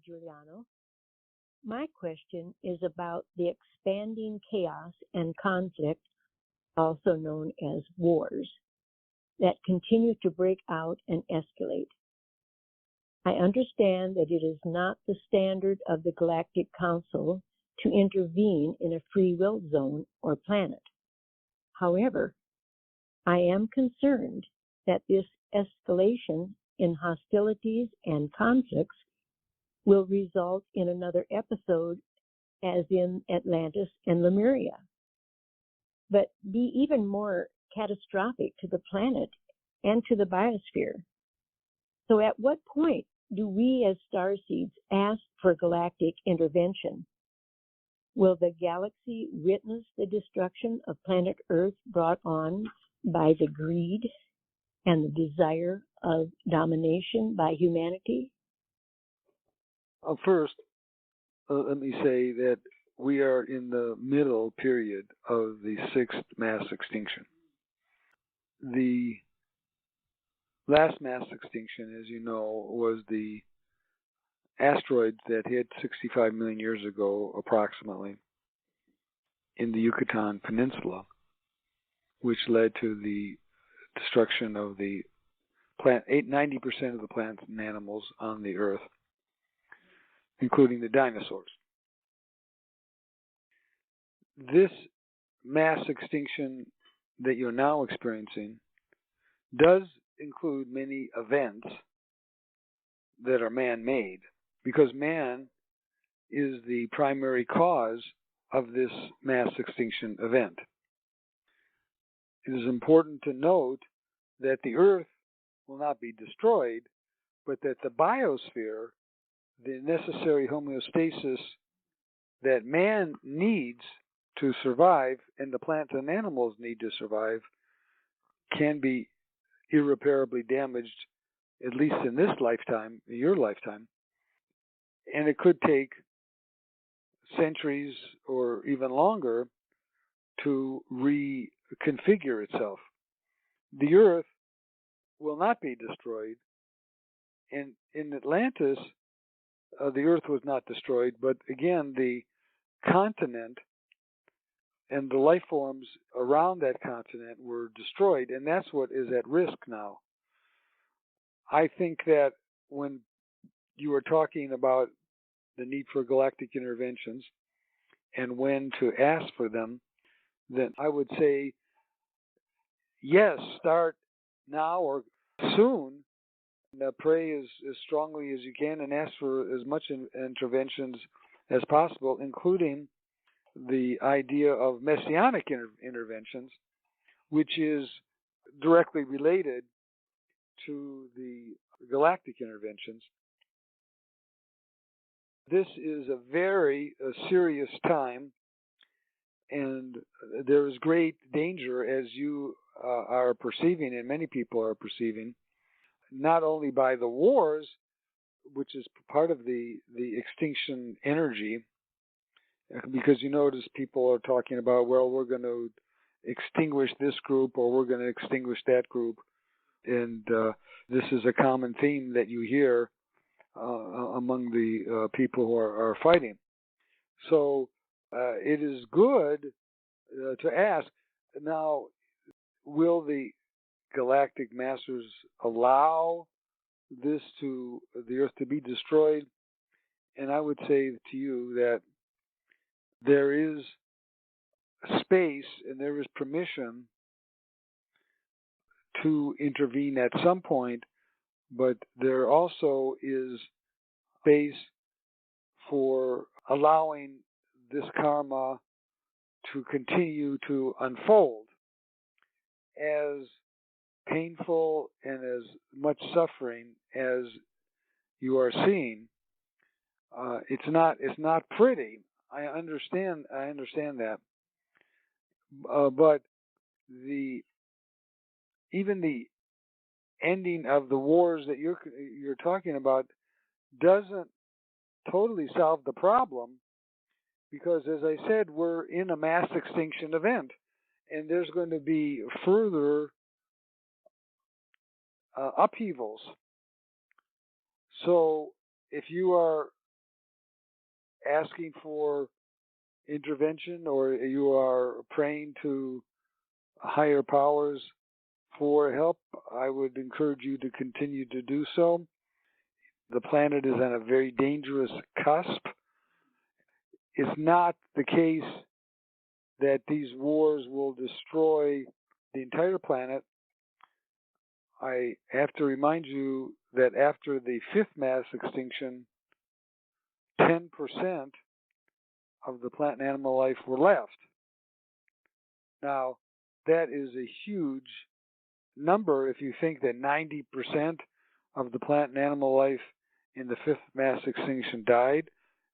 Hello, Juliano. My question is about the expanding chaos and conflict, also known as wars, that continue to break out and escalate. I understand that it is not the standard of the Galactic Council to intervene in a free will zone or planet. However, I am concerned that this escalation in hostilities and conflicts will result in another episode as in Atlantis and Lemuria, but be even more catastrophic to the planet and to the biosphere. So at what point do we as starseeds ask for galactic intervention? Will the galaxy witness the destruction of planet Earth brought on by the greed and the desire of domination by humanity? First, let me say that we are in the middle period of the sixth mass extinction. The last mass extinction, as you know, was the asteroid that hit 65 million years ago, approximately, in the Yucatan Peninsula, which led to the destruction of the 90% of the plants and animals on the Earth, including the dinosaurs. This mass extinction that you're now experiencing does include many events that are man-made, because man is the primary cause of this mass extinction event. It is important to note that the Earth will not be destroyed, but that the biosphere, the necessary homeostasis that man needs to survive and the plants and animals need to survive, can be irreparably damaged, at least in this lifetime, your lifetime. And it could take centuries or even longer to reconfigure itself. The Earth will not be destroyed. And in Atlantis, the Earth was not destroyed, but again, the continent and the life forms around that continent were destroyed, and that's what is at risk now. I think that when you were talking about the need for galactic interventions and when to ask for them, then I would say, yes, start now or soon. And pray as strongly as you can and ask for as much interventions as possible, including the idea of messianic interventions, which is directly related to the galactic interventions. This is a very serious time, and there is great danger, as you are perceiving and many people are perceiving, not only by the wars, which is part of the extinction energy, because you notice people are talking about, well, we're going to extinguish this group or we're going to extinguish that group. And this is a common theme that you hear among the people who are fighting. So it is good to ask, now, will the galactic masters allow the Earth to be destroyed? And I would say to you that there is space and there is permission to intervene at some point, but there also is space for allowing this karma to continue to unfold. As painful and as much suffering as you are seeing, it's not pretty. I understand that, but even the ending of the wars that you're talking about doesn't totally solve the problem, because, as I said, we're in a mass extinction event, and there's going to be further upheavals. So if you are asking for intervention or you are praying to higher powers for help, I would encourage you to continue to do so. The planet is on a very dangerous cusp. It's not the case that these wars will destroy the entire planet. I have to remind you that after the fifth mass extinction, 10% of the plant and animal life were left. Now, that is a huge number if you think that 90% of the plant and animal life in the fifth mass extinction died.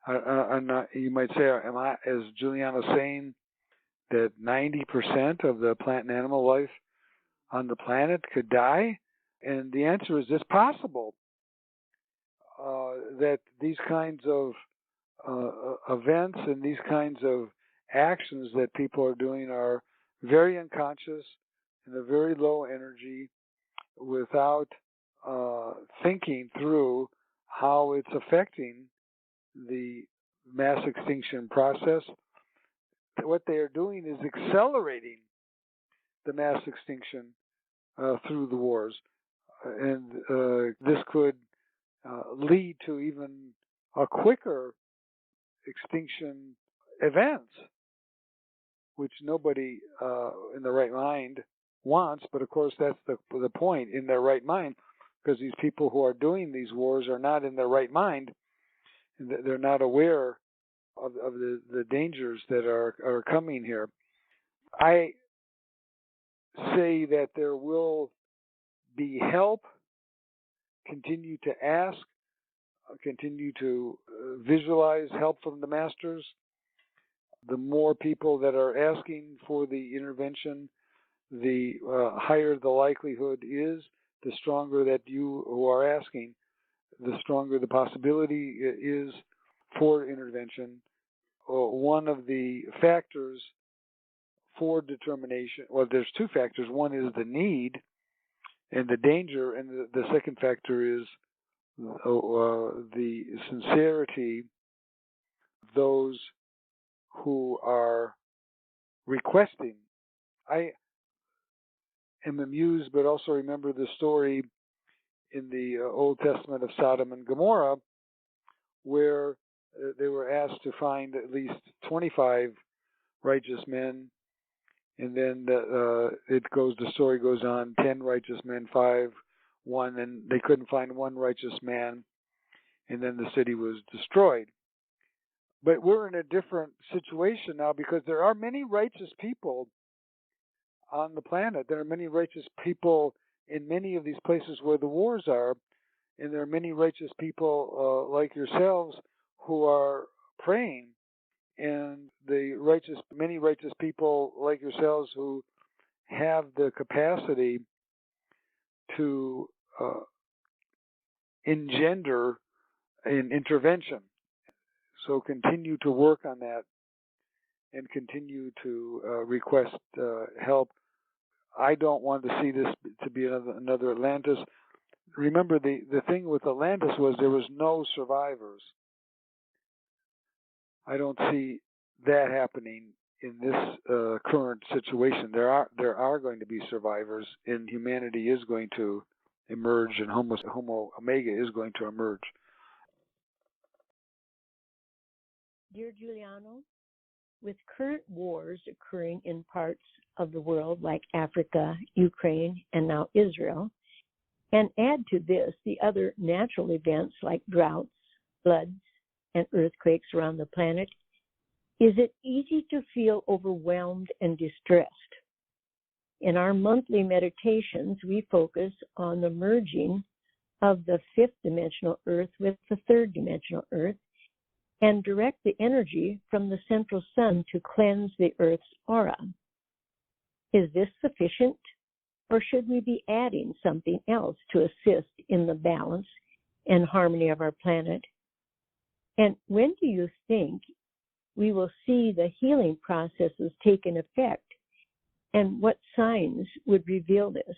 You might say, am I, as Juliano saying, that 90% of the plant and animal life on the planet could die? And the answer is it's possible that these kinds of events and these kinds of actions that people are doing are very unconscious and they're very low energy without thinking through how it's affecting the mass extinction process. What they are doing is accelerating the mass extinction through the wars. And this could lead to even a quicker extinction events, which nobody in their right mind wants. But of course, that's the point, in their right mind, because these people who are doing these wars are not in their right mind. They're not aware of the dangers that are coming here. I say that there will be help. Continue to ask, continue to visualize help from the masters. The more people that are asking for the intervention, the higher the likelihood is, the stronger that you who are asking, the stronger the possibility is for intervention. One of the factors for determination, well, there's two factors. One is the need and the danger, and the second factor is the sincerity of those who are requesting. I am amused, but also remember the story in the Old Testament of Sodom and Gomorrah, where they were asked to find at least 25 righteous men, and then the story goes on, 10 righteous men, 5, 1, and they couldn't find one righteous man, and then the city was destroyed. But we're in a different situation now because there are many righteous people on the planet. There are many righteous people in many of these places where the wars are, and there are many righteous people like yourselves who are praying, and many righteous people like yourselves who have the capacity to engender an intervention. So continue to work on that and continue to request help. I don't want to see this to be another Atlantis. Remember, the thing with Atlantis was there was no survivors. I don't see that happening in this current situation. There are going to be survivors, and humanity is going to emerge, and Homo Omega is going to emerge. Dear Juliano, with current wars occurring in parts of the world like Africa, Ukraine, and now Israel, and add to this the other natural events like droughts, floods, and earthquakes around the planet, is it easy to feel overwhelmed and distressed? In our monthly meditations, we focus on the merging of the fifth dimensional Earth with the third dimensional Earth and direct the energy from the central sun to cleanse the Earth's aura. Is this sufficient, or should we be adding something else to assist in the balance and harmony of our planet? And when do you think we will see the healing processes taking effect, and what signs would reveal this?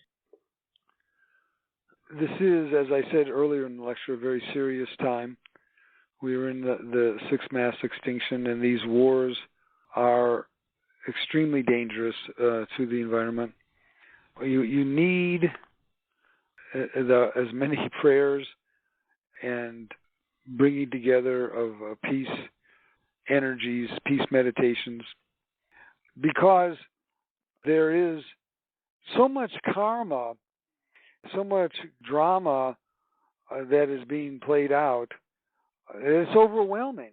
This is, as I said earlier in the lecture, a very serious time. We are in the sixth mass extinction, and these wars are extremely dangerous to the environment. You need as many prayers and bringing together of peace energies, peace meditations, because there is so much karma, so much drama that is being played out. It's overwhelming.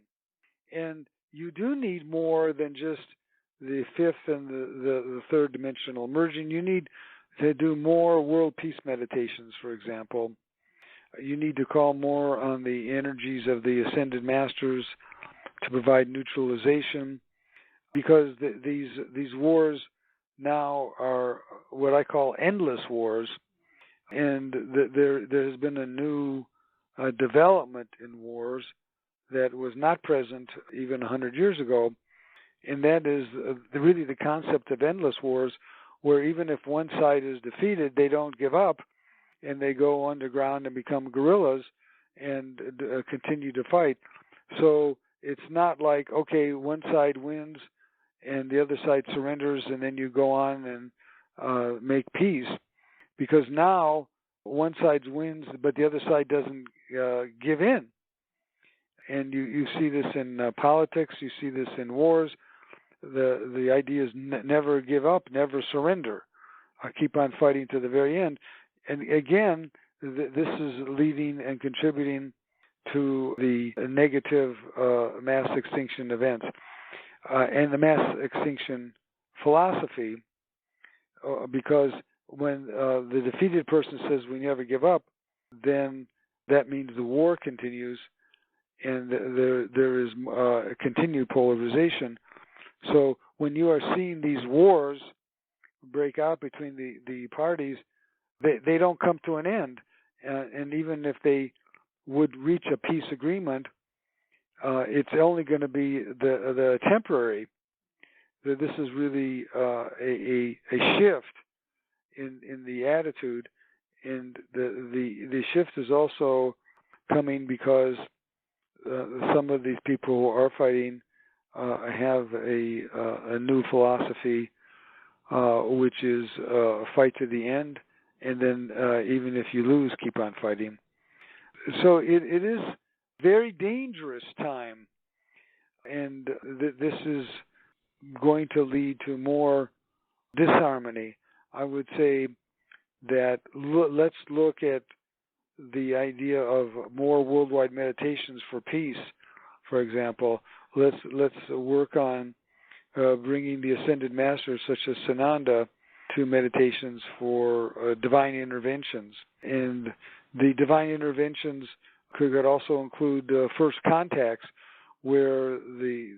And you do need more than just the fifth and the third dimensional merging. You need to do more world peace meditations, for example. You need to call more on the energies of the ascended masters to provide neutralization, because these wars now are what I call endless wars, and there has been a new development in wars that was not present even 100 years ago, and that is really the concept of endless wars, where even if one side is defeated, they don't give up, and they go underground and become guerrillas and continue to fight. So it's not like, okay, one side wins and the other side surrenders, and then you go on and make peace, because now one side wins, but the other side doesn't give in. And you see this in politics, you see this in wars. The idea is never give up, never surrender. Keep on fighting to the very end. And again, this is leading and contributing to the negative mass extinction events. And the mass extinction philosophy, because when the defeated person says we never give up, then that means the war continues, and there is a continued polarization. So when you are seeing these wars break out between the parties, they don't come to an end. And even if they would reach a peace agreement, it's only going to be the temporary. This is really a shift in the attitude, and the shift is also coming because some of these people who are fighting have a new philosophy, which is fight to the end, and then even if you lose, keep on fighting. So it is very dangerous time, and this is going to lead to more disharmony. I would say that let's look at the idea of more worldwide meditations for peace, for example. Let's work on bringing the ascended masters such as Sananda to meditations for divine interventions. And the divine interventions could also include first contacts, where the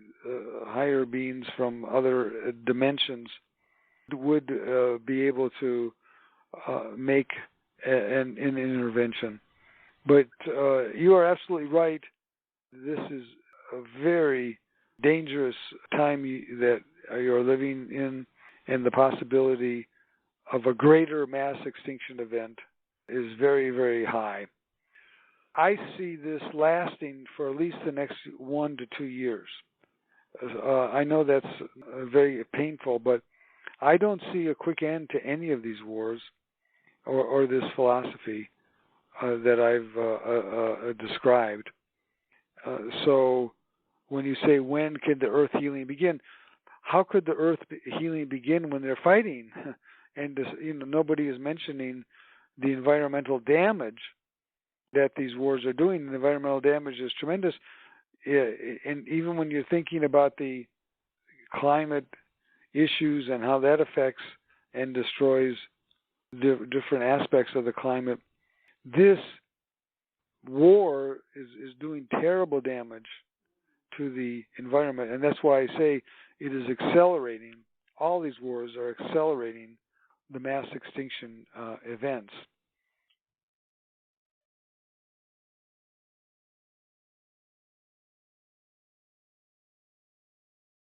higher beings from other dimensions would be able to make an intervention. But you are absolutely right. This is a very dangerous time that you're living in, and the possibility of a greater mass extinction event is very, very high. I see this lasting for at least the next 1 to 2 years. I know that's very painful, but I don't see a quick end to any of these wars or this philosophy that I've described. So when you say, when can the earth healing begin? How could the earth healing begin when they're fighting? And nobody is mentioning the environmental damage that these wars are doing. The environmental damage is tremendous. And even when you're thinking about the climate issues and how that affects and destroys different aspects of the climate, this war is doing terrible damage to the environment. And that's why I say it is accelerating. All these wars are accelerating the mass extinction events.